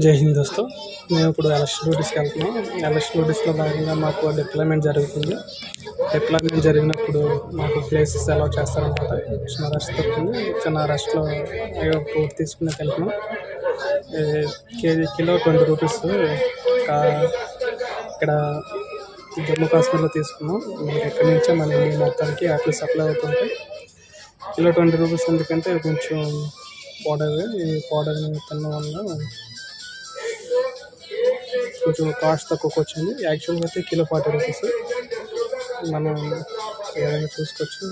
జై హింద్ దోస్తు. మేము ఇప్పుడు ఎలక్షన్ డ్యూటీస్కి వెళ్తున్నాం. ఎలక్షన్ డ్యూటీస్లో భాగంగా మాకు డిప్లాయ్మెంట్ జరుగుతుంది. డిప్లాయ్మెంట్ జరిగినప్పుడు మాకు ప్లేసెస్ అలౌ చేస్తారనమాట. చిన్న రెస్ట్ దొరుకుతుంది. చిన్న రెస్ట్లో ఫ్రూట్ తీసుకుని వెళ్తున్నాం. Kilo 20 rupees. ఇక్కడ జమ్మూ కాశ్మీర్లో తీసుకున్నాం. మనకి ఎక్కడి నుంచో మన ఇండియా మొత్తానికి యాపిల్ సప్లై అవుతుంటాయి. Kilo 20 rupees. ఎందుకంటే కొంచెం ఈ పౌడర్ని తినడం వల్ల కొంచెం కాస్ట్ తక్కువకి వచ్చింది. యాక్చువల్గా అయితే కిలో 40 రూపీస్. మనం ఏదైనా చూసుకోవచ్చు.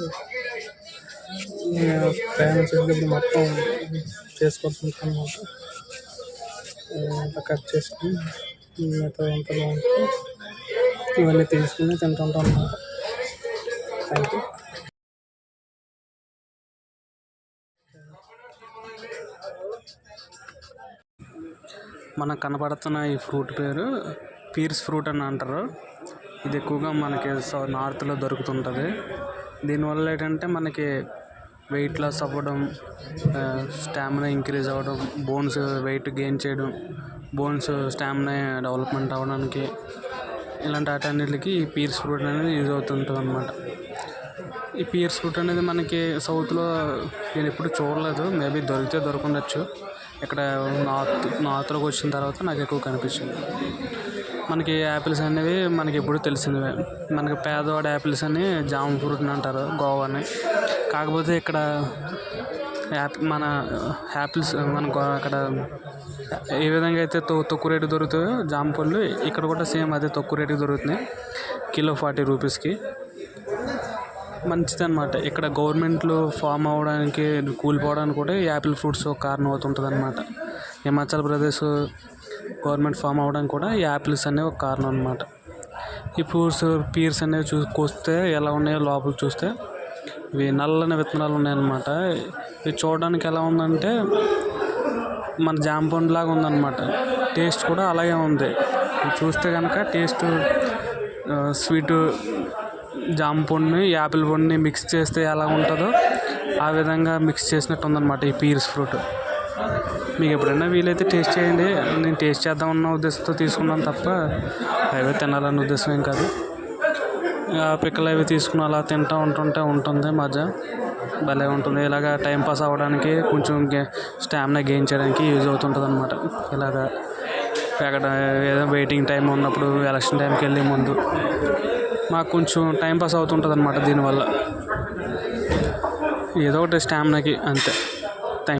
ప్రయాణం చేసేటప్పుడు మొత్తం చేసుకోవాల్సి ఉంటుంది అన్నమాట. అంతా కట్ చేసుకుని మిగతా అంతా బాగుంటుంది. ఇవన్నీ తీసుకుని తింటుంటాం అన్నమాట. Thank you. మనకు కనపడుతున్న ఈ ఫ్రూట్ పేరు పీర్స్ ఫ్రూట్ అని అంటారు. ఇది ఎక్కువగా మనకి నార్త్లో దొరుకుతుంటుంది. దీనివల్ల ఏంటంటే మనకి వెయిట్ లాస్ అవ్వడం, స్టామినా ఇంక్రీజ్ అవ్వడం, బోన్స్ వెయిట్ గెయిన్ చేయడం, బోన్స్ స్టామినా డెవలప్మెంట్ అవ్వడానికి ఇలాంటి వాటన్నిటికి ఈ పీర్స్ ఫ్రూట్ అనేది యూజ్ అవుతుంటుంది అన్నమాట. ఈ పీర్స్ ఫ్రూట్ అనేది మనకి సౌత్లో నేను ఎప్పుడు చూడలేదు. మేబీ దొరికితే దొరకుండొచ్చు. ఇక్కడ నార్త్లోకి వచ్చిన తర్వాత నాకు ఎక్కువ కనిపించింది. మనకి యాపిల్స్ అనేవి మనకి ఎప్పుడు తెలిసినవే. మనకి పేదవాడి యాపిల్స్ అని జామ్ ఫ్రూట్ అని అంటారు, గోవాని. కాకపోతే ఇక్కడ మన యాపిల్స్ మనకు అక్కడ ఏ విధంగా అయితే తక్కువ రేటు దొరుకుతాయో జామ పళ్ళు, ఇక్కడ కూడా సేమ్ అదే తక్కువ రేటుకి దొరుకుతున్నాయి. కిలో 40 రూపీస్కి. మంచిది అన్నమాట. ఇక్కడ గవర్నమెంట్లు ఫామ్ అవ్వడానికి, కూలిపోవడానికి కూడా యాపిల్ ఫ్రూట్స్ ఒక కారణం అవుతుంటుంది అన్నమాట. హిమాచల్ ప్రదేశ్ గవర్నమెంట్ ఫామ్ అవ్వడానికి కూడా ఈ యాపిల్స్ అనేవి ఒక కారణం అన్నమాట. ఈ ఫ్రూట్స్ పీర్స్ అనేవి చూస్తే ఎలా ఉన్నాయో లోపల చూస్తే ఇవి నల్లని విత్తనాలు ఉన్నాయన్నమాట. ఇవి చూడడానికి ఎలా ఉందంటే మన జామ పండు లాగా ఉందన్నమాట. టేస్ట్ కూడా అలాగే ఉంది. చూస్తే కనుక టేస్ట్ స్వీట్ జామ పండుని యాపిల్ పండుని మిక్స్ చేస్తే ఎలా ఉంటుందో ఆ విధంగా మిక్స్ చేసినట్టు ఉందన్నమాట ఈ పీర్స్ ఫ్రూట్. మీకు ఎప్పుడైనా వీలైతే టేస్ట్ చేయండి. నేను టేస్ట్ చేద్దామన్న ఉద్దేశంతో తీసుకున్నాను తప్ప అవే తినాలన్న ఉద్దేశం ఏం కాదు. పిక్కలు అవి తీసుకుని అలా తింటూ ఉంటుంది మజా. భలే ఉంటుంది. ఇలాగ టైంపాస్ అవ్వడానికి, కొంచెం స్టామినా గెయిన్ చేయడానికి యూజ్ అవుతుంటుంది అన్నమాట. ఇలాగ అక్కడ ఏదో వెయిటింగ్ టైం ఉన్నప్పుడు, ఎలక్షన్ టైంకి వెళ్ళే ముందు మాకు కొంచెం టైంపాస్ అవుతుంటుంది అన్నమాట. దీనివల్ల ఏదో ఒకటి స్టామినాకి అంతే.